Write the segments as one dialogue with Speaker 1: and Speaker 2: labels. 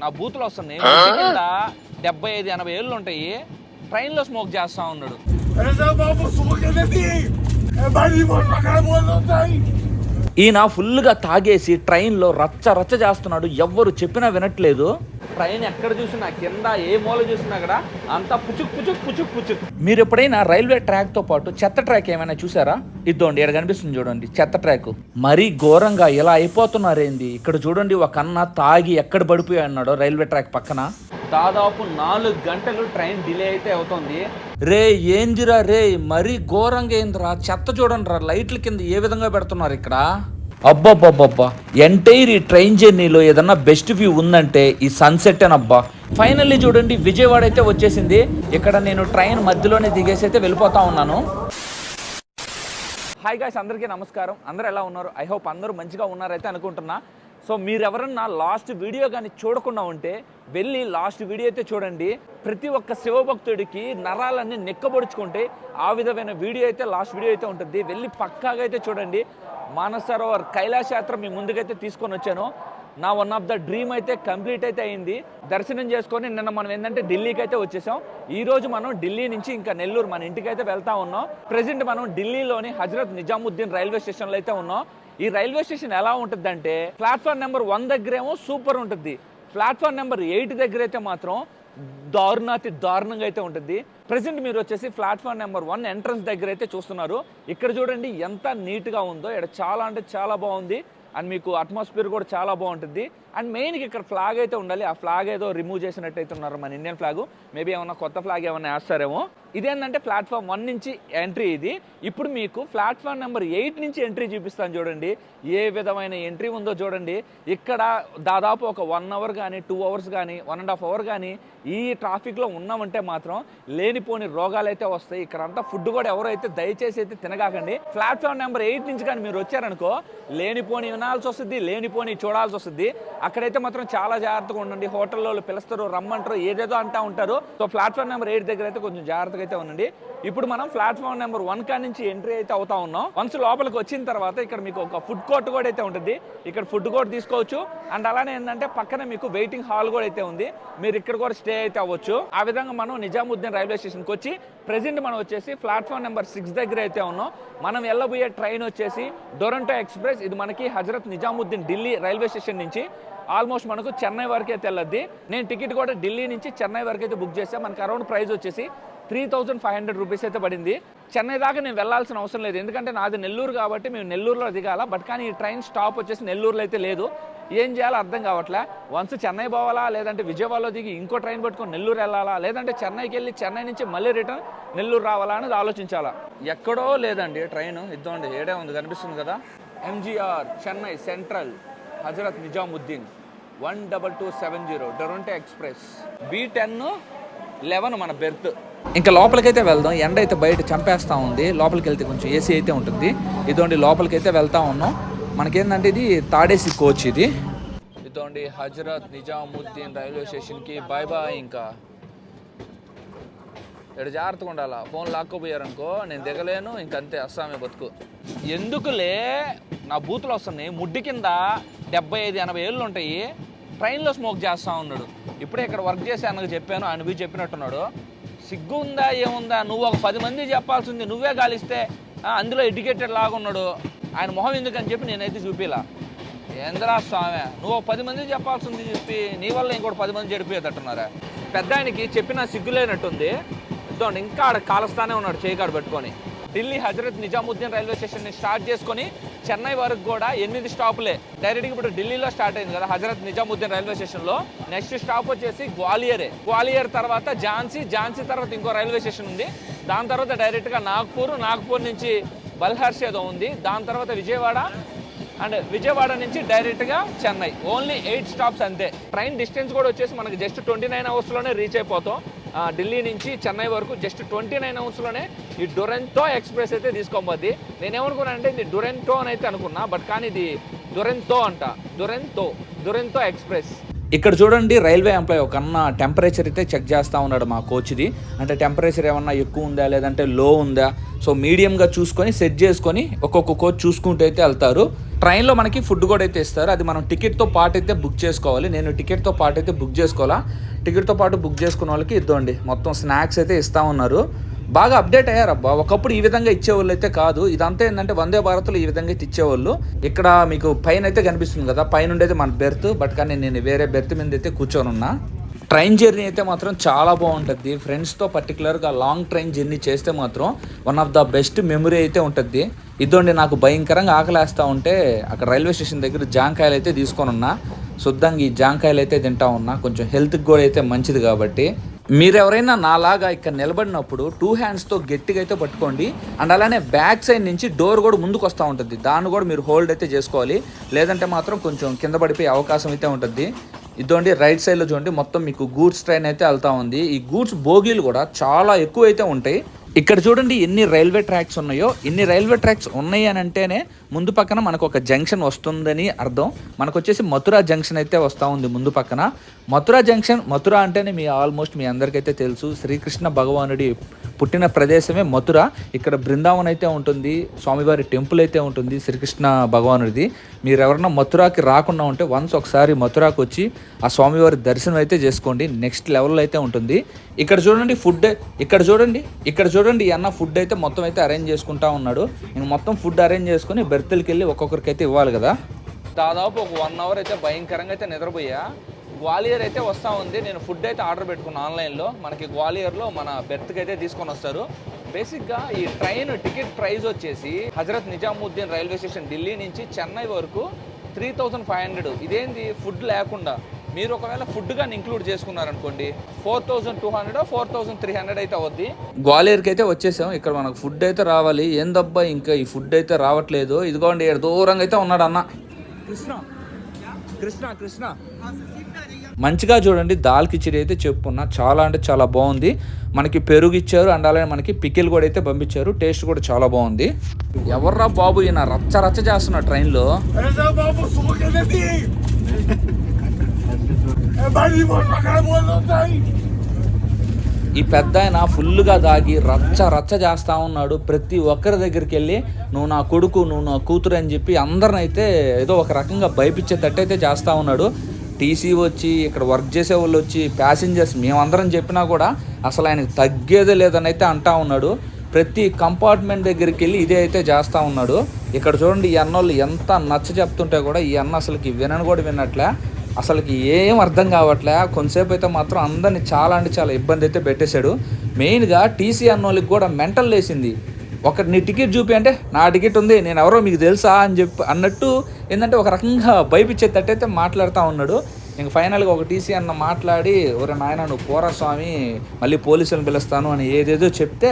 Speaker 1: నా బూతులు వస్తున్నాయి. ముట్టి కింద 75-80 ఏళ్ళు ఉంటాయి. ట్రైన్లో స్మోక్ చేస్తా ఉన్నాడు. ఈయన ఫుల్గా తాగేసి ట్రైన్లో రచ్చ రచ్చ చేస్తున్నాడు. ఎవ్వరు చెప్పినా వినట్లేదు. ట్రైన్ ఎక్కడ చూసినా కింద ఏ మూల చూసినా కూడా అంతా పుచుక్ పుచుక్ పుచుక్ పుచుక్. మీరు ఎప్పుడైనా రైల్వే ట్రాక్తో పాటు చెత్త ట్రాక్ ఏమైనా చూసారా? ఇద్దండి, ఇక్కడ కనిపిస్తుంది చూడండి చెత్త ట్రాక్. మరీ ఘోరంగా ఇలా అయిపోతున్నారేంది. ఇక్కడ చూడండి, ఒక అన్న తాగి ఎక్కడ పడిపోయి అన్నాడో రైల్వే ట్రాక్ పక్కన. దాదాపు 4 గంటలు ట్రైన్ డిలే అయితే అవుతుంది. రే ఏందిరా రే, మరీ ఘోరంగా ఏందిరా. చెత్త చూడండి రా, లైట్ల కింద ఏ విధంగా పెడుతున్నారు ఇక్కడ. అబ్బాబ్బాబ్బా, ఎంటైర్ ఈ ట్రైన్ జర్నీలో ఏదన్నా బెస్ట్ వ్యూ ఉందంటే ఈ సన్సెట్ అనబ్బా. ఫైనల్లీ చూడండి, విజయవాడ అయితే వచ్చేసింది. ఇక్కడ నేను ట్రైన్ మధ్యలోనే దిగేసి అయితే వెళ్ళిపోతా ఉన్నాను. హాయ్ గాయ్స్, అందరికీ నమస్కారం. అందరూ ఎలా ఉన్నారు? ఐ హోప్ అందరూ మంచిగా ఉన్నారైతే అనుకుంటున్నా. సో మీరు ఎవరన్నా లాస్ట్ వీడియో కానీ చూడకుండా ఉంటే వెళ్ళి లాస్ట్ వీడియో అయితే చూడండి. ప్రతి ఒక్క శివభక్తుడికి నరాలన్నీ నెక్కబొడుచుకుంటే ఆ విధమైన వీడియో అయితే లాస్ట్ వీడియో అయితే ఉంటుంది. వెళ్ళి పక్కాగా అయితే చూడండి. మానసరోవర్ కైలాస యాత్ర మీ ముందుకైతే తీసుకొని వచ్చాను. నా వన్ ఆఫ్ ద డ్రీమ్ అయితే కంప్లీట్ అయితే అయింది. దర్శనం చేసుకొని నిన్న మనం ఏంటంటే ఢిల్లీకి అయితే వచ్చేసాం. ఈ రోజు మనం ఢిల్లీ నుంచి ఇంకా నెల్లూరు మన ఇంటికి అయితే వెళ్తా ఉన్నాం. ప్రెసెంట్ మనం ఢిల్లీలోని హజరత్ నిజాముద్దీన్ రైల్వే స్టేషన్లో అయితే ఉన్నాం. ఈ రైల్వే స్టేషన్ ఎలా ఉంటుంది అంటే, ప్లాట్ఫామ్ నెంబర్ 1 దగ్గరేమో సూపర్ ఉంటుంది. ప్లాట్ఫామ్ నెంబర్ 8 దగ్గర అయితే మాత్రం దారుణంగా అయితే ఉంటుంది. ప్రెసెంట్ మీరు వచ్చేసి ప్లాట్ఫామ్ నెంబర్ 1 ఎంట్రన్స్ దగ్గర అయితే చూస్తున్నారు. ఇక్కడ చూడండి ఎంత నీట్గా ఉందో. ఇక్కడ చాలా అంటే చాలా బాగుంది. అండ్ మీకు అట్మాస్ఫియర్ కూడా చాలా బాగుంటుంది. అండ్ మెయిన్గా ఇక్కడ ఫ్లాగ్ అయితే ఉండాలి. ఆ ఫ్లాగ్ ఏదో రిమూవ్ చేసినట్టు అయితే ఉన్నారు, మన ఇండియన్ ఫ్లాగ్. మేబీ ఏమన్నా కొత్త ఫ్లాగ్ ఏమన్నా వేస్తారేమో. ఇదేంటంటే ప్లాట్ఫామ్ 1 నుంచి ఎంట్రీ ఇది. ఇప్పుడు మీకు ప్లాట్ఫామ్ నెంబర్ 8 నుంచి ఎంట్రీ చూపిస్తాను చూడండి. ఏ విధమైన ఎంట్రీ ఉందో చూడండి. ఇక్కడ దాదాపు ఒక 1 అవర్ కానీ 2 అవర్స్ కానీ 1.5 అవర్ కానీ ఈ ట్రాఫిక్లో ఉన్నామంటే మాత్రం లేనిపోని రోగాలు అయితే వస్తాయి. ఇక్కడ అంతా ఫుడ్ కూడా ఎవరైతే దయచేసి అయితే తినగాకండి. ప్లాట్ఫామ్ నెంబర్ 8 నుంచి కానీ మీరు వచ్చారనుకో లేనిపోని వినాల్సి వస్తుంది, లేనిపోని చూడాల్సి వస్తుంది. అక్కడైతే మాత్రం చాలా జాగ్రత్తగా ఉండండి. హోటల్లో పిలుస్తారు, రమ్మంటారు, ఏదేదో అంటా ఉంటారు. సో ప్లాట్ఫామ్ నెంబర్ 8 దగ్గర అయితే కొంచెం జాగ్రత్తగా అయితే ఉండండి. ఇప్పుడు మనం ప్లాట్ఫామ్ నెంబర్ 1 కా నుంచి ఎంట్రీ అయితే అవుతా ఉన్నాం. వన్స్ లోపలికి వచ్చిన తర్వాత ఇక్కడ మీకు ఒక ఫుడ్ కోర్ట్ కూడా అయితే ఉంటుంది. ఇక్కడ ఫుడ్ కోర్ట్ తీసుకోవచ్చు. అండ్ అలానే ఏంటంటే పక్కన మీకు వెయిటింగ్ హాల్ కూడా అయితే ఉంది. మీరు ఇక్కడ కూడా స్టే అయితే అవ్వచ్చు. ఆ విధంగా మనం నిజాముద్దీన్ రైల్వే స్టేషన్కి వచ్చి ప్రెసెంట్ మనం వచ్చేసి ప్లాట్ఫామ్ నెంబర్ 6 దగ్గర అయితే ఉన్నాం. మనం వెళ్ళబోయే ట్రైన్ వచ్చేసి డొరంటో ఎక్స్ప్రెస్. ఇది మనకి హజరత్ నిజాముద్దీన్ ఢిల్లీ రైల్వే స్టేషన్ నుంచి ఆల్మోస్ట్ మనకు చెన్నై వరకు అయితే వెళ్ళద్ది. నేను టికెట్ కూడా ఢిల్లీ నుంచి చెన్నై వరకు అయితే బుక్ చేశాను. మనకి అరౌండ్ ప్రైస్ వచ్చేసి 3500 రూపీస్ అయితే పడింది. చెన్నై దాకా నేను వెళ్ళాల్సిన అవసరం లేదు, ఎందుకంటే నాది నెల్లూరు కాబట్టి మేము నెల్లూరులో దిగాల. బట్ కానీ ఈ ట్రైన్ స్టాప్ వచ్చేసి నెల్లూరులో అయితే లేదు. ఏం చేయాలో అర్థం కావట్లే. వన్స్ చెన్నై పోవాలా, లేదంటే విజయవాడలో దిగి ఇంకో ట్రైన్ పట్టుకొని నెల్లూరు వెళ్ళాలా, లేదంటే చెన్నైకి వెళ్ళి చెన్నై నుంచి మళ్ళీ రిటర్న్ నెల్లూరు రావాలా అనేది ఆలోచించాలా. ఎక్కడో లేదండి ట్రైన్. ఇద్దండి, ఏడే ఉంది, కనిపిస్తుంది కదా. MGR Chennai central Hazrat Nizamuddin 12270 Duronto express B10-11 మన బెర్త్. ఇంకా లోపలికైతే వెళ్దాం. ఎండ అయితే బయట చంపేస్తూ ఉంది. లోపలికి వెళ్తే కొంచెం ఏసీ అయితే ఉంటుంది. ఇదోండి లోపలికైతే వెళ్తా ఉన్నాం. మనకేంటంటే ఇది థర్డ్ కోచ్ ఇది. ఇదోండి హజరత్ నిజాముద్దీన్ రైల్వే స్టేషన్కి బాయ్ బాయ్. ఇంకా ఇక్కడ జాగ్రత్తగా ఉండాలా. ఫోన్ లాక్కోపోయారనుకో నేను దిగలేను, ఇంకంతే అస్సామే బతుకు. ఎందుకులే నా బూతులు వస్తున్నాయి. ముడ్డి కింద 75-80 ఏళ్ళు ఉంటాయి. ట్రైన్లో స్మోక్ చేస్తూ ఉన్నాడు. ఇప్పుడే ఇక్కడ వర్క్ చేసి అన్నకు చెప్పాను, ఆయన పోయి చెప్పినట్టున్నాడు. సిగ్గు ఉందా ఏముందా? నువ్వు ఒక 10 మంది చెప్పాల్సింది, నువ్వే గాలిస్తే అందులో ఎడ్యుకేటెడ్ లాగా ఉన్నాడు. ఆయన మొహం ఎందుకని చెప్పి నేనైతే చూపిలా. ఏంద్రా స్వామి, నువ్వు 10 మంది చెప్పాల్సింది చెప్పి నీ వల్ల ఇంకోటి 10 మంది చెడిపోయేటట్టున్నారా? పెద్ద ఆయనకి చెప్పినా సిగ్గులేనట్టుంది. ఇద్దండి ఇంకా ఆడ కాలుస్తానే ఉన్నాడు చేయికాడు పెట్టుకొని. ఢిల్లీ హజరత్ నిజాముద్దీన్ రైల్వే స్టేషన్ని స్టార్ట్ చేసుకొని చెన్నై వరకు కూడా 8 స్టాపులే. డైరెక్ట్గా ఇప్పుడు ఢిల్లీలో స్టార్ట్ అయింది కదా హజరత్ నిజాముద్దీన్ రైల్వే స్టేషన్లో. నెక్స్ట్ స్టాప్ వచ్చేసి గ్వాలియర్ తర్వాత ఝాన్సీ తర్వాత ఇంకో రైల్వే స్టేషన్ ఉంది. దాని తర్వాత డైరెక్ట్గా నాగ్పూర్ నుంచి బల్హర్ష్ ఏదో ఉంది. దాని తర్వాత విజయవాడ నుంచి డైరెక్ట్గా చెన్నై. ఓన్లీ 8 స్టాప్స్ అంతే. ట్రైన్ డిస్టెన్స్ కూడా వచ్చేసి మనకి జస్ట్ 29 అవర్స్లోనే రీచ్ అయిపోతాం. ఢిల్లీ నుంచి చెన్నై వరకు జస్ట్ 29 అవర్స్లోనే ఈ డొరంటో ఎక్స్ప్రెస్ అయితే తీసుకోబోద్ది. నేనేమనుకున్నానంటే ఇది డొరంటో అని అయితే అనుకున్నా, బట్ కానీ ఇది డొరంటో అంట. డొరంటో ఎక్స్ప్రెస్. ఇక్కడ చూడండి రైల్వే ఎంప్లాయీ ఒక అన్న టెంపరేచర్ అయితే చెక్ చేస్తూ ఉన్నాడు మా కోచ్ది. అంటే టెంపరేచర్ ఏమన్నా ఎక్కువ ఉందా లేదంటే లో ఉందా. సో మీడియంగా చూసుకొని సెట్ చేసుకొని ఒక్కొక్క కోచ్ చూసుకుంటూ అయితే వెళ్తారు. ట్రైన్లో మనకి ఫుడ్ కూడా అయితే ఇస్తారు. అది మనం టికెట్తో పాటు అయితే బుక్ చేసుకోవాలి. నేను టికెట్తో పాటు అయితే బుక్ చేసుకోవాలా. టికెట్తో పాటు బుక్ చేసుకున్న వాళ్ళకి ఇద్దండి మొత్తం స్నాక్స్ అయితే ఇస్తూ ఉన్నారు. బాగా అప్డేట్ అయ్యారబ్బా. ఒకప్పుడు ఈ విధంగా ఇచ్చేవాళ్ళు అయితే కాదు. ఇదంతా ఏంటంటే వందే భారత్లో ఈ విధంగా అయితే ఇచ్చేవాళ్ళు. ఇక్కడ మీకు పైన అయితే కనిపిస్తుంది కదా, పైన ఉండేది మన బెర్త్. బట్ కానీ నేను వేరే బెర్త్ మీద అయితే కూర్చొని ఉన్నా. ట్రైన్ జర్నీ అయితే మాత్రం చాలా బాగుంటుంది. ఫ్రెండ్స్తో పర్టికులర్గా లాంగ్ ట్రైన్ జర్నీ చేస్తే మాత్రం one of the best memory అయితే ఉంటుంది. ఇదండి నాకు భయంకరంగా ఆకలేస్తూ ఉంటే అక్కడ రైల్వే స్టేషన్ దగ్గర జాంకాయలు అయితే తీసుకొని ఉన్నా. శుద్ధంగా ఈ జాంకాయలు అయితే తింటా ఉన్నా. కొంచెం హెల్త్కి కూడా అయితే మంచిది కాబట్టి. మీరు ఎవరైనా నాలాగా ఇక్కడ నిలబడినప్పుడు 2 హ్యాండ్స్తో గట్టిగా అయితే పట్టుకోండి. అండ్ అలానే బ్యాక్ సైడ్ నుంచి డోర్ కూడా ముందుకు వస్తూ ఉంటుంది. దాన్ని కూడా మీరు హోల్డ్ అయితే చేసుకోవాలి. లేదంటే మాత్రం కొంచెం కింద పడిపోయే అవకాశం అయితే ఉంటుంది. ఇదండి రైట్ సైడ్లో చూడండి మొత్తం మీకు గూడ్స్ ట్రైన్ అయితే వెళ్తూ ఉంది. ఈ గూడ్స్ బోగీలు కూడా చాలా ఎక్కువ అయితే ఉంటాయి. ఇక్కడ చూడండి ఎన్ని రైల్వే ట్రాక్స్ ఉన్నాయో. ఇన్ని రైల్వే ట్రాక్స్ ఉన్నాయి అని అంటేనే ముందు పక్కన మనకు ఒక జంక్షన్ వస్తుందని అర్థం. మనకు వచ్చేసి మథురా జంక్షన్ అయితే వస్తూ ఉంది ముందు పక్కన. మథురా జంక్షన్, మథురా అంటేనే ఆల్మోస్ట్ మీ అందరికైతే తెలుసు, శ్రీకృష్ణ భగవానుడి పుట్టిన ప్రదేశమే మథుర. ఇక్కడ బృందావన్ అయితే ఉంటుంది, స్వామివారి టెంపుల్ అయితే ఉంటుంది శ్రీకృష్ణ భగవానుడిది. మీరు ఎవరన్నా మథురాకి రాకుండా ఉంటే వన్స్ ఒకసారి మథురాకి వచ్చి ఆ స్వామివారి దర్శనం అయితే చేసుకోండి. నెక్స్ట్ లెవెల్లో అయితే ఉంటుంది. ఇక్కడ చూడండి ఫుడ్, ఇక్కడ చూడండి ఈ అన్న ఫుడ్ అయితే మొత్తం అయితే అరేంజ్ చేసుకుంటా ఉన్నాడు. నేను మొత్తం ఫుడ్ అరేంజ్ చేసుకుని బెర్త్లకి వెళ్ళి ఒక్కొక్కరికి అయితే ఇవ్వాలి కదా. దాదాపు ఒక 1 అవర్ అయితే భయంకరంగా అయితే నిద్రపోయా. గ్వాలియర్ అయితే వస్తూ ఉంది. నేను ఫుడ్ అయితే ఆర్డర్ పెట్టుకున్నాను ఆన్లైన్లో. మనకి గ్వాలియర్లో మన బెర్త్కి అయితే తీసుకొని వస్తారు. బేసిక్గా ఈ ట్రైన్ టికెట్ ప్రైస్ వచ్చేసి హజరత్ నిజాముద్దీన్ రైల్వే స్టేషన్ ఢిల్లీ నుంచి చెన్నై వరకు 3500. ఇదేంది ఫుడ్ లేకుండా. మీరు ఒకవేళ ఫుడ్ కానీ ఇంక్లూడ్ చేసుకున్నారనుకోండి 4200 4300 అయితే అవుద్ది. గ్వాలియర్కి అయితే వచ్చేసాం. ఇక్కడ మనకు ఫుడ్ అయితే రావాలి. ఏందబ్బా ఇంకా ఈ ఫుడ్ అయితే రావట్లేదు. ఇదిగోండి దూరంగా అయితే ఉన్నాడు అన్న. కృష్ణ మంచిగా చూడండి. దాల్ కిచిడి అయితే చెప్పున్నా, చాలా అంటే చాలా బాగుంది. మనకి పెరుగు ఇచ్చారు అండ్ అలానే మనకి పికిల్ కూడా అయితే పంపించారు. టేస్ట్ కూడా చాలా బాగుంది. ఎవర్రా బాబు ఈయన రచ్చ చేస్తున్నా ట్రైన్లో. ఈ పెద్ద ఆయన ఫుల్గా దాగి రచ్చ చేస్తూ ఉన్నాడు. ప్రతి ఒక్కరి దగ్గరికి వెళ్ళి నువ్వు నా కొడుకు, నువ్వు నా కూతురు అని చెప్పి అందరిని అయితే ఏదో ఒక రకంగా భయపించేటట్టు అయితే చేస్తూ ఉన్నాడు. టీసీ వచ్చి ఇక్కడ వర్క్ చేసే వాళ్ళు వచ్చి ప్యాసింజర్స్ మేమందరం చెప్పినా కూడా అసలు ఆయనకు తగ్గేదే లేదని అయితే అంటా ఉన్నాడు. ప్రతి కంపార్ట్మెంట్ దగ్గరికి వెళ్ళి ఇదే అయితే చేస్తూ ఉన్నాడు. ఇక్కడ చూడండి ఈ అన్నోళ్ళు ఎంత నచ్చ చెప్తుంటే కూడా ఈ అన్న అసలుకి వినను కూడా వినట్లే. అసలుకి ఏం అర్థం కావట్లే. కొంతసేపు అయితే మాత్రం అందరినీ చాలా అంటే చాలా ఇబ్బంది అయితే పెట్టేశాడు. మెయిన్గా టీసీ అన్నోళ్ళకి కూడా మెంటల్ లేసింది. ఒకటి నీ టికెట్ చూపి అంటే నా టికెట్ ఉంది, నేను ఎవరో మీకు తెలుసా అని చెప్పి అన్నట్టు ఏంటంటే ఒక రకంగా భయపించేటట్టయితే మాట్లాడుతూ ఉన్నాడు. ఇంక ఫైనల్గా ఒక టీసీ అన్న మాట్లాడి ఒరే నాయన నువ్వు పోరా స్వామి మళ్ళీ పోలీసులను పిలుస్తాను అని ఏదేదో చెప్తే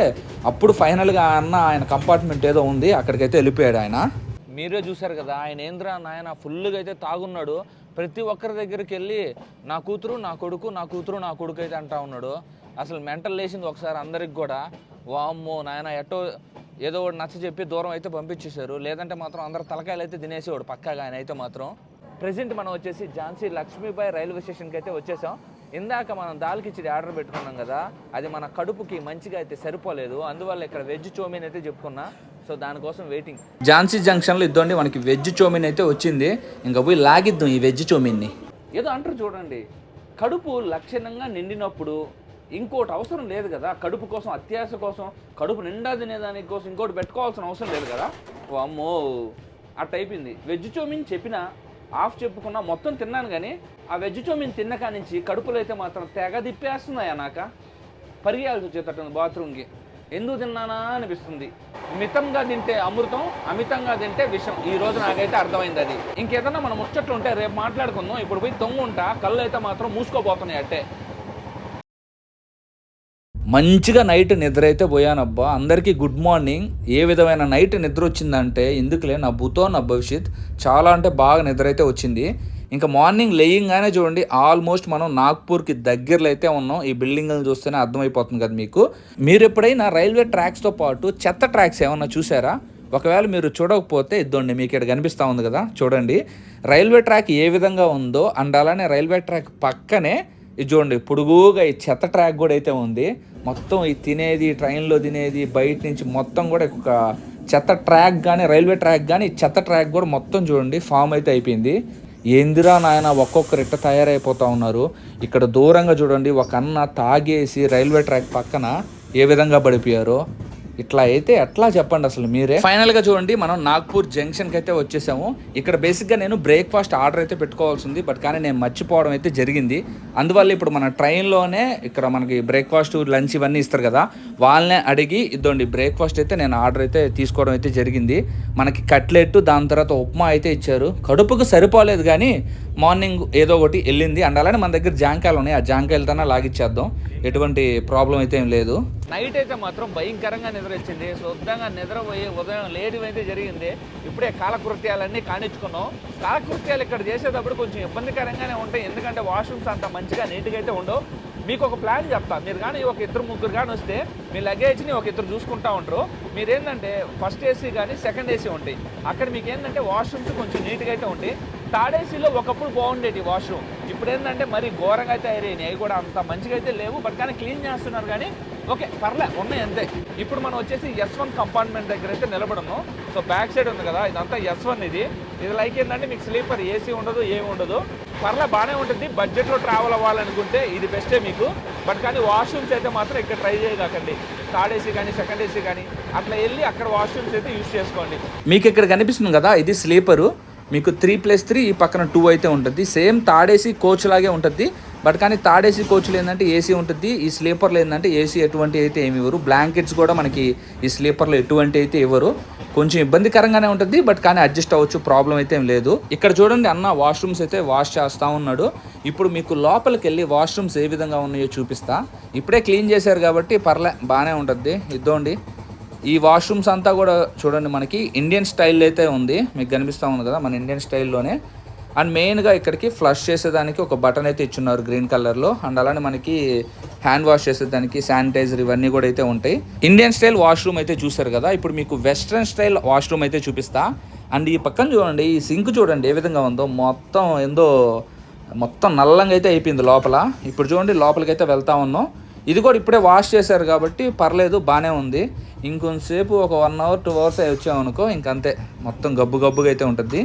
Speaker 1: అప్పుడు ఫైనల్గా ఆయన కంపార్ట్మెంట్ ఏదో ఉంది అక్కడికైతే వెళ్ళిపోయాడు ఆయన. మీరే చూశారు కదా ఆయన ఏంద్రా నాయన ఫుల్గా అయితే తాగున్నాడు. ప్రతి ఒక్కరి దగ్గరికి వెళ్ళి నా కూతురు నా కొడుకు, నా కూతురు నా కొడుకు అయితే అంటా ఉన్నాడు. అసలు మెంటల్ లేచింది ఒకసారి అందరికి కూడా. వామ్మో నాయన ఏదో ఒకటి నచ్చ చెప్పి దూరం అయితే పంపించేశారు. లేదంటే మాత్రం అందరు తలకాయలు అయితే తినేసేవాడు పక్కాగా ఆయన అయితే మాత్రం. ప్రెజెంట్ మనం వచ్చేసి ఝాన్సీ లక్ష్మీబాయి రైల్వే స్టేషన్కి అయితే వచ్చేసాం. ఇందాక మనం దాల్ కిచిడి ఆర్డర్ పెట్టుకున్నాం కదా, అది మన కడుపుకి మంచిగా అయితే సరిపోలేదు. అందువల్ల ఇక్కడ వెజ్ చోమీన్ అయితే చెప్పుకున్నా. సో దానికోసం వెయిటింగ్. ఝాన్సీ జంక్షన్లో ఇద్దండి మనకి వెజ్ చోమీన్ అయితే వచ్చింది. ఇంకా పోయి లాగిద్దాం ఈ వెజ్ చోమీన్ని. ఏదో అంటారు చూడండి, కడుపు లక్షణంగా నిండినప్పుడు ఇంకోటి అవసరం లేదు కదా. కడుపు కోసం అత్యాశ కోసం కడుపు నిండా తినేదానికి కోసం ఇంకోటి పెట్టుకోవాల్సిన అవసరం లేదు కదా. ఓ అమ్మో అట్ట అయిపోయింది. వెజ్ చోమీన్ చెప్పినా ఆఫ్ చెప్పుకున్నా మొత్తం తిన్నాను కానీ ఆ వెజ్ చోమీన్ తిన్నకా నుంచి కడుపులో అయితే మాత్రం తెగ తిప్పేస్తున్నాయా నాక. పరిగెయాల్సి వచ్చేటట్టుంది బాత్రూమ్కి. ఎందుకు తిన్నానా అనిపిస్తుంది. మితంగా తింటే అమృతం, అమితంగా తింటే విషం. ఈ రోజు నాకైతే అర్థమైంది అది. ఇంకేదన్నా మనం ముచ్చట్లు ఉంటే రేపు మాట్లాడుకుందాం. ఇప్పుడు పోయి తొంగుంటా, కళ్ళు అయితే మాత్రం మూసుకోబోతున్నాయి అట్టే. మంచిగా నైట్ నిద్ర అయితే పోయానబ్బా. అందరికీ గుడ్ మార్నింగ్. ఏ విధమైన నైట్ నిద్ర వచ్చిందంటే ఎందుకులే నా భూతో నా భవిష్యత్. చాలా అంటే బాగా నిద్ర అయితే వచ్చింది. ఇంకా మార్నింగ్ లేయింగానే చూడండి ఆల్మోస్ట్ మనం నాగ్పూర్కి దగ్గరలో అయితే ఉన్నాం. ఈ బిల్డింగ్లను చూస్తేనే అర్థమైపోతుంది కదా మీకు. మీరు ఎప్పుడైనా రైల్వే ట్రాక్స్తో పాటు చెత్త ట్రాక్స్ ఏమన్నా చూసారా? ఒకవేళ మీరు చూడకపోతే ఇద్దండి మీకు ఇక్కడ కనిపిస్తూ ఉంది కదా చూడండి. రైల్వే ట్రాక్ ఏ విధంగా ఉందో అండ్ అలానే రైల్వే ట్రాక్ పక్కనే ఇది చూడండి పొడుగుగా ఈ చెత్త ట్రాక్ కూడా అయితే ఉంది. మొత్తం ఈ తినేది, ట్రైన్లో తినేది, బయట నుంచి మొత్తం కూడా ఒక చెత్త ట్రాక్ కానీ రైల్వే ట్రాక్ కానీ చెత్త ట్రాక్ కూడా మొత్తం చూడండి ఫామ్ అయితే అయిపోయింది. ఏందిరా నాయన ఒక్కొక్కరు ఇట్ట తయారైపోతూ ఉన్నారు. ఇక్కడ దూరంగా చూడండి ఒక అన్న తాగేసి రైల్వే ట్రాక్ పక్కన ఏ విధంగా పడిపోయారో. ఇట్లా అయితే ఎట్లా చెప్పండి అసలు మీరే. ఫైనల్గా చూడండి మనం నాగ్పూర్ జంక్షన్కి అయితే వచ్చేసాము. ఇక్కడ బేసిక్గా నేను బ్రేక్ఫాస్ట్ ఆర్డర్ అయితే పెట్టుకోవాల్సి ఉంది, బట్ కానీ నేను మర్చిపోవడం అయితే జరిగింది. అందువల్ల ఇప్పుడు మన ట్రైన్లోనే ఇక్కడ మనకి బ్రేక్ఫాస్ట్ లంచ్ ఇవన్నీ ఇస్తారు కదా, వాళ్ళనే అడిగి ఇద్దండి బ్రేక్ఫాస్ట్ అయితే నేను ఆర్డర్ అయితే తీసుకోవడం అయితే జరిగింది. మనకి కట్లెట్ దాని తర్వాత ఉప్మా అయితే ఇచ్చారు. కడుపుకు సరిపోలేదు కానీ మార్నింగ్ ఏదో ఒకటి వెళ్ళింది. అండ్ అలానే మన దగ్గర జాంకాయలు ఉన్నాయి, ఆ జాంకాయలతోనే లాగిచ్చేద్దాం, ఎటువంటి ప్రాబ్లం అయితే ఏం లేదు. నైట్ అయితే మాత్రం భయంకరంగా నిద్ర వచ్చింది. శుద్ధంగా నిద్రపోయి ఉదయం లేట్ అయితే జరిగింది. ఇప్పుడే కాలకృత్యాలన్నీ కానిచ్చుకున్నాం. కాలకృత్యాలు ఇక్కడ చేసేటప్పుడు కొంచెం ఇబ్బందికరంగానే ఉంటాయి, ఎందుకంటే వాష్రూమ్స్ అంత మంచిగా నీట్గా అయితే ఉండవు. మీకు ఒక ప్లాన్ చెప్తా, మీరు కానీ ఒక ఇద్దరు ముగ్గురు కానీ వస్తే మీ లగేజ్ని ఒక ఇద్దరు చూసుకుంటూ ఉంటారు. మీరు ఏంటంటే ఫస్ట్ ఏసీ కానీ సెకండ్ ఏసీ ఉంటాయి, అక్కడ మీకు ఏంటంటే వాష్రూమ్స్ కొంచెం నీట్గా అయితే ఉంటాయి. థర్డ్ ఏసీలో ఒకప్పుడు బాగుండేది వాష్రూమ్, ఇప్పుడు ఏంటంటే మరి ఘోరంగా అయితే అయ్యాయి. అవి కూడా అంత మంచిగా అయితే లేవు, బట్ కానీ క్లీన్ చేస్తున్నారు కానీ ఓకే పర్లే ఉన్నాయి అంతే. ఇప్పుడు మనం వచ్చేసి S1 కంపార్ట్మెంట్ దగ్గర అయితే నిలబడము. సో బ్యాక్ సైడ్ ఉంది కదా ఇదంతా S1. ఇది లైక్ ఏంటంటే మీకు స్లీపర్ ఏసీ ఉండదు, ఏమి ఉండదు, పర్లే బాగానే ఉంటుంది. బడ్జెట్లో ట్రావెల్ అవ్వాలనుకుంటే ఇది బెస్టే మీకు, బట్ కానీ వాష్రూమ్స్ అయితే మాత్రం ఇక్కడ ట్రై చేయకండి. థర్డ్ ఏసీ కానీ సెకండ్ ఏసీ కానీ అట్లా వెళ్ళి అక్కడ వాష్రూమ్స్ అయితే యూజ్ చేసుకోండి. మీకు ఇక్కడ కనిపిస్తుంది కదా ఇది స్లీపరు, మీకు 3+3 ఈ పక్కన 2 అయితే ఉంటుంది. సేమ్ థర్డ్ ఏసీ కోచ్ లాగే ఉంటుంది, బట్ కానీ థర్డ్ ఏసీ కోచ్లో ఏంటంటే ఏసీ ఉంటుంది, ఈ స్లీపర్లో ఏంటంటే ఏసీ ఎటువంటి అయితే ఏమి ఇవ్వరు. బ్లాంకెట్స్ కూడా మనకి ఈ స్లీపర్లో ఎటువంటి అయితే ఇవ్వరు. కొంచెం ఇబ్బందికరంగానే ఉంటుంది, బట్ కానీ అడ్జస్ట్ అవ్వచ్చు, ప్రాబ్లం అయితే ఏం లేదు. ఇక్కడ చూడండి అన్న వాష్రూమ్స్ అయితే వాష్ చేస్తూ ఉన్నాడు. ఇప్పుడు మీకు లోపలికి వెళ్ళి వాష్రూమ్స్ ఏ విధంగా ఉన్నాయో చూపిస్తా. ఇప్పుడే క్లీన్ చేశారు కాబట్టి పర్లే బాగానే ఉంటుంది. ఇద్దండి ఈ వాష్రూమ్స్ అంతా కూడా చూడండి మనకి ఇండియన్ స్టైల్ అయితే ఉంది, మీకు కనిపిస్తూ ఉంది కదా మన ఇండియన్ స్టైల్లోనే. అండ్ మెయిన్గా ఇక్కడికి ఫ్లష్ చేసేదానికి ఒక బటన్ అయితే ఇచ్చున్నారు గ్రీన్ కలర్లో. అండ్ అలానే మనకి హ్యాండ్ వాష్ చేసేదానికి శానిటైజర్ ఇవన్నీ కూడా అయితే ఉంటాయి. ఇండియన్ స్టైల్ వాష్రూమ్ అయితే చూసారు కదా, ఇప్పుడు మీకు వెస్ట్రన్ స్టైల్ వాష్రూమ్ అయితే చూపిస్తా. అండ్ ఈ పక్కన చూడండి ఈ సింక్ చూడండి ఏ విధంగా ఉందో, మొత్తం నల్లంగా అయితే అయిపోయింది లోపల. ఇప్పుడు చూడండి లోపలికి అయితే వెళ్తా ఉన్నాం. ఇది కూడా ఇప్పుడే వాష్ చేశారు కాబట్టి పర్లేదు బాగానే ఉంది. ఇంకొంతసేపు ఒక 1 అవర్ 2 అవర్స్ అయి వచ్చామనుకో ఇంకంతే మొత్తం గబ్బుగా అయితే ఉంటుంది.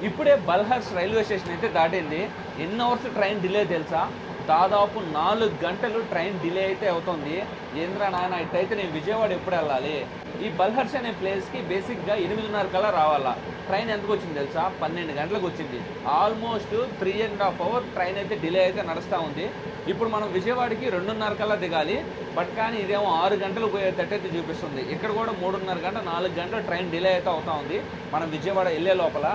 Speaker 1: ఇప్పుడే బల్హర్స్ రైల్వే స్టేషన్ అయితే దాటింది. ఎన్ని అవర్స్ ట్రైన్ డిలే తెలుసా? దాదాపు 4 గంటలు ట్రైన్ డిలే అయితే అవుతుంది. ఏంద్రా నాయన ఇట్టయితే నేను విజయవాడ ఎప్పుడు వెళ్ళాలి? ఈ బల్హర్స్ అనే ప్లేస్కి బేసిక్గా 8:30 కల్లా రావాలా. ట్రైన్ ఎంతకు వచ్చింది తెలుసా? 12 గంటలకు వచ్చింది. ఆల్మోస్ట్ 3.5 అవర్ ట్రైన్ అయితే డిలే అయితే నడుస్తూ ఉంది. ఇప్పుడు మనం విజయవాడకి 2:30 కల్లా దిగాలి, బట్ కానీ ఇదేమో 6 గంటలు పోయేటట్టయితే చూపిస్తుంది. ఇక్కడ కూడా 3.5 గంట 4 గంటలు ట్రైన్ డిలే అయితే అవుతూ ఉంది మనం విజయవాడ వెళ్ళే లోపల.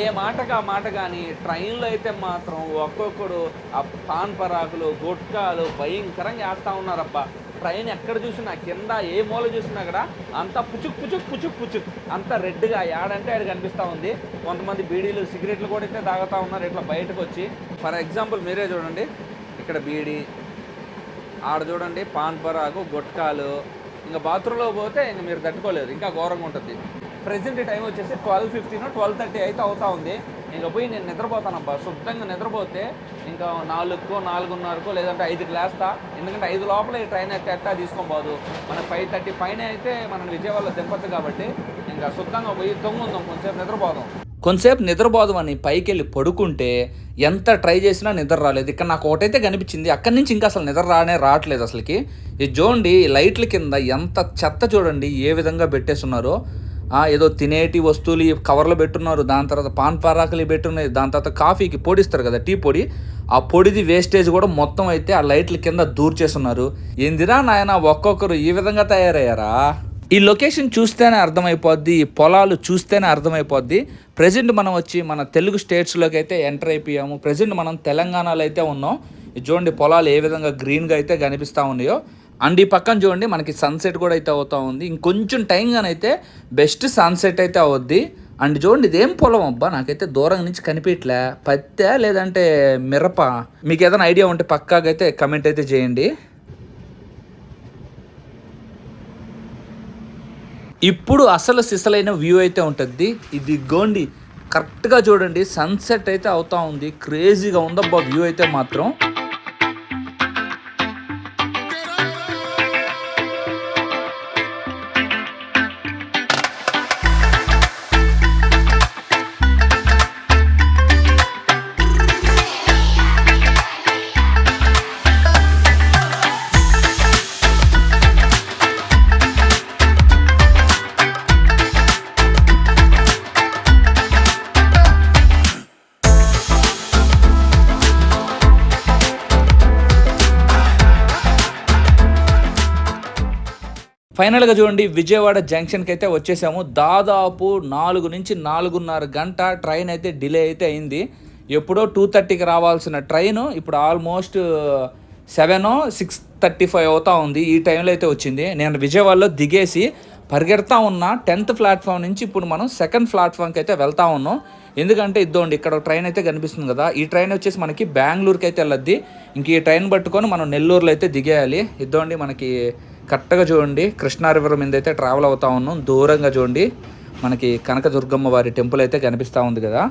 Speaker 1: ఏ మాటగా మాట కానీ ట్రైన్లో అయితే మాత్రం ఒక్కొక్కడు ఆ పాన్ పరాకులు గుట్కాలు భయంకరంగా వేస్తూ ఉన్నారబ్బా. ట్రైన్ ఎక్కడ చూసినా కింద ఏ మూల చూసినా కూడా అంత పుచుక్ అంత రెడ్గా యాడంటే ఆడ కనిపిస్తూ ఉంది. కొంతమంది బీడీలు సిగరెట్లు కూడా అయితే తాగుతూ ఉన్నారు ఇట్లా బయటకు వచ్చి. ఫర్ ఎగ్జాంపుల్ మీరే చూడండి, ఇక్కడ బీడీ, ఆడ చూడండి పాన్ పరాకు గుట్కాలు. ఇంకా బాత్రూంలో పోతే ఇంక మీరు తట్టుకోలేరు, ఇంకా ఘోరంగా ఉంటుంది. ప్రెజెంట్ టైం వచ్చేసి 12:15 12:30 అయితే అవుతా ఉంది. ఇంకా పోయి నేను నిద్రపోతానబ్బా. శుద్ధంగా నిద్రపోతే ఇంకా 4కో 4:30కో లేదంటే 5కి లేస్తా. ఎందుకంటే 5 లోపల ఈ ట్రైన్ అయితే ఎట్టా తీసుకోబోదు. మన 5:30 పైన అయితే మనం విజయవాడలో దింపొద్దు కాబట్టి ఇంకా శుద్ధంగా పోయి తొంగుందాం, కొంతసేపు నిద్రపోదాం అని పైకి వెళ్ళి పడుకుంటే ఎంత ట్రై చేసినా నిద్ర రాలేదు. ఇక్కడ నాకు ఒకటైతే కనిపించింది, అక్కడి నుంచి ఇంకా అసలు నిద్ర రావట్లేదు అసలుకి. ఇది చూడండి లైట్ల కింద ఎంత చెత్త చూడండి ఏ విధంగా పెట్టేస్తున్నారో. ఏదో తినేటి వస్తువులు కవర్లో పెట్టున్నారు, దాని తర్వాత పాన్ పరాకులు పెట్టున్నాయి, దాని తర్వాత కాఫీకి పొడిస్తారు కదా టీ పొడి, ఆ పొడిది వేస్టేజ్ కూడా మొత్తం అయితే ఆ లైట్ల కింద దూర్చేస్తున్నారు. ఏందిరా నాయన ఒక్కొక్కరు ఈ విధంగా తయారయ్యారా? ఈ లొకేషన్ చూస్తేనే అర్థమైపోద్ది, ఈ పొలాలు చూస్తేనే అర్థమైపోద్ది. ప్రజెంట్ మనం వచ్చి మన తెలుగు స్టేట్స్లోకి అయితే ఎంటర్ అయిపోయాము. ప్రజెంట్ మనం తెలంగాణలో అయితే ఉన్నాం. ఇది చూడండి పొలాలు ఏ విధంగా గ్రీన్గా అయితే కనిపిస్తూ ఉన్నాయో. అండ్ ఈ పక్కన చూడండి మనకి సన్సెట్ కూడా అయితే అవుతూ ఉంది. ఇంకొంచెం టైంగానైతే బెస్ట్ సన్సెట్ అయితే అవుద్ది. అండ్ చూడండి ఇదేం పొలం అబ్బా, నాకైతే దూరం నుంచి కనిపించలే. పత్తే లేదంటే మిరప? మీకు ఏదైనా ఐడియా ఉంటే పక్కాగా అయితే కమెంట్ అయితే చేయండి. ఇప్పుడు అసలు సిసలైన వ్యూ అయితే ఉంటుంది. ఇది గోండి కరెక్ట్గా చూడండి సన్సెట్ అయితే అవుతా ఉంది. క్రేజీగా ఉందబ్బా వ్యూ అయితే మాత్రం. ఫైనల్గా చూడండి విజయవాడ జంక్షన్కి అయితే వచ్చేసాము. దాదాపు 4 నుంచి 4:30 గంట ట్రైన్ అయితే డిలే అయితే అయింది. ఎప్పుడో 2:30కి రావాల్సిన ట్రైను ఇప్పుడు ఆల్మోస్ట్ 6:35 అవుతా ఉంది. ఈ టైంలో అయితే వచ్చింది. నేను విజయవాడలో దిగేసి పరిగెడతా ఉన్నా 10th ప్లాట్ఫామ్ నుంచి ఇప్పుడు మనం 2nd ప్లాట్ఫామ్కి అయితే వెళ్తా ఉన్నాం. ఎందుకంటే ఇద్దండి ఇక్కడ ట్రైన్ అయితే కనిపిస్తుంది కదా, ఈ ట్రైన్ వచ్చేసి మనకి బెంగళూరుకి అయితే వెళ్ళద్ది. ఇంక ఈ ట్రైన్ పట్టుకొని మనం నెల్లూరులో అయితే దిగేయాలి. ఇద్దండి మనకి కరెక్ట్గా చూడండి కృష్ణా రివర్ మీద అయితే ట్రావెల్ అవుతా ఉన్నాం. దూరంగా చూడండి మనకి కనకదుర్గమ్మ వారి టెంపుల్ అయితే కనిపిస్తూ ఉంది కదా.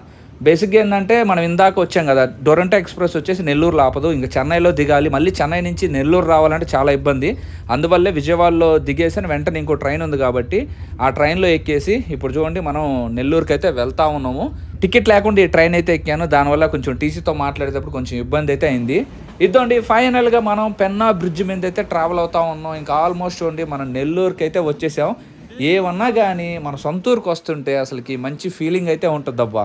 Speaker 1: బేసిక్గా ఏంటంటే మనం ఇందాక వచ్చాం కదా, డొరంటో ఎక్స్ప్రెస్ వచ్చేసి నెల్లూరులో ఆపదు, ఇంకా చెన్నైలో దిగాలి. మళ్ళీ చెన్నై నుంచి నెల్లూరు రావాలంటే చాలా ఇబ్బంది. అందువల్లే విజయవాడలో దిగేసిన వెంటనే ఇంకో ట్రైన్ ఉంది కాబట్టి ఆ ట్రైన్లో ఎక్కేసి ఇప్పుడు చూడండి మనం నెల్లూరుకి అయితే వెళ్తా ఉన్నాము. టికెట్ లేకుండా ఈ ట్రైన్ అయితే ఎక్కాను. దానివల్ల కొంచెం టీసీతో మాట్లాడేటప్పుడు కొంచెం ఇబ్బంది అయితే అయింది. ఇదండి ఫైనల్గా మనం పెన్నా బ్రిడ్జ్ మీద అయితే ట్రావెల్ అవుతా ఉన్నాం. ఇంకా ఆల్మోస్ట్ చూడండి మనం నెల్లూరుకి అయితే వచ్చేసాం. ఏమన్నా కానీ మన సొంత ఊరికి వస్తుంటే అసలుకి మంచి ఫీలింగ్ అయితే ఉంటుంది అబ్బా.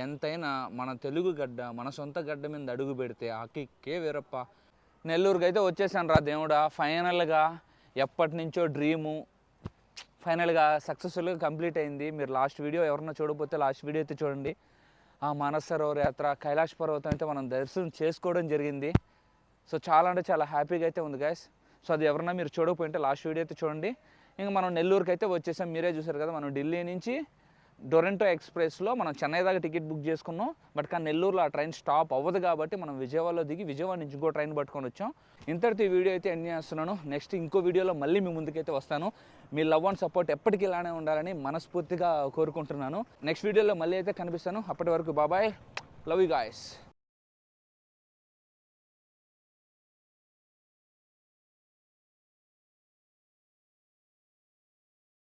Speaker 1: ఎంతైనా మన తెలుగు గడ్డ, మన సొంత గడ్డ మీద అడుగు పెడితే ఆ కిక్కే వేరప్ప. నెల్లూరుకి అయితే వచ్చేసాను రా దేవుడా. ఫైనల్గా ఎప్పటి నుంచో డ్రీము ఫైనల్గా సక్సెస్ఫుల్గా కంప్లీట్ అయింది. మీరు లాస్ట్ వీడియో ఎవరన్నా చూడకపోతే లాస్ట్ వీడియో అయితే చూడండి. ఆ మానస సరోవర్ యాత్ర, కైలాష్ పర్వతం అయితే మనం దర్శనం చేసుకోవడం జరిగింది. సో చాలా అంటే చాలా హ్యాపీగా అయితే ఉంది గైస్. సో అది ఎవరన్నా మీరు చూడకపోయింటే లాస్ట్ వీడియో అయితే చూడండి. ఇంకా మనం నెల్లూరుకి అయితే వచ్చేసాం. మీరే చూసారు కదా, మనం ఢిల్లీ నుంచి డొరంటో ఎక్స్ప్రెస్లో మనం చెన్నై దాకా టికెట్ బుక్ చేసుకున్నాం. బట్ కానీ నెల్లూరులో ఆ ట్రైన్ స్టాప్ అవ్వదు కాబట్టి మనం విజయవాడలో దిగి విజయవాడ నుంచి ఇంకో ట్రైన్ పట్టుకొని వచ్చాం. ఇంతటితో ఈ వీడియో అయితే ఎండ్ చేస్తున్నాను. నెక్స్ట్ ఇంకో వీడియోలో మళ్ళీ మీ ముందుకైతే వస్తాను. మీ లవ్ అండ్ సపోర్ట్ ఎప్పటికీ ఇలానే ఉండాలని మనస్ఫూర్తిగా కోరుకుంటున్నాను. నెక్స్ట్ వీడియోలో మళ్ళీ అయితే కనిపిస్తాను. అప్పటి వరకు బాబాయ్, లవ్ యూ గాయస్.